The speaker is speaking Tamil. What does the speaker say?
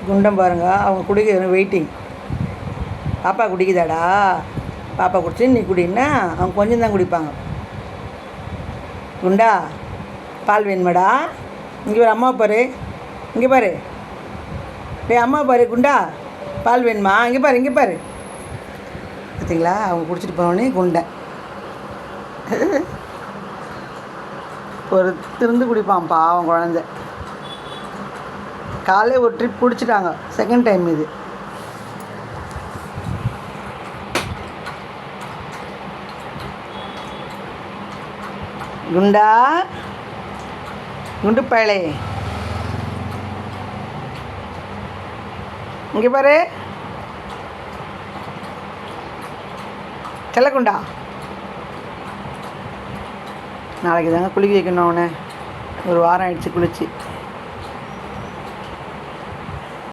குண்டம் பாருங்க, அவங்க குடிக்க வெயிட்டிங். பாப்பா குடிக்குதாடா? பாப்பா குடிச்சு நீ குடின்னா அவங்க கொஞ்சம் தான் குடிப்பாங்க. குண்டா, பால் வேணுமாடா? இங்கே பாரு, அம்மா பாரு, இங்கே பாரு, டே அம்மா பாரு. குண்டா, பால் வேணுமா? இங்கே பாரு, இங்கே பாரு. பார்த்தீங்களா, அவங்க குடிச்சிட்டு போனோடனே குண்டை ஒரு திருந்து குடிப்பான்ப்பா அவன் குழந்த. காலையில் ஒரு ட்ரிப் பிடிச்சிட்டாங்க, செகண்ட் டைம் இது. குண்டா, குண்டு பயலே, இங்கே பாரு, செல்லக்குண்டா. நாளைக்கு தாங்க குளிக்க வைக்கணும் அவனை. ஒரு வாரம் ஆயிடுச்சு குளிச்சு.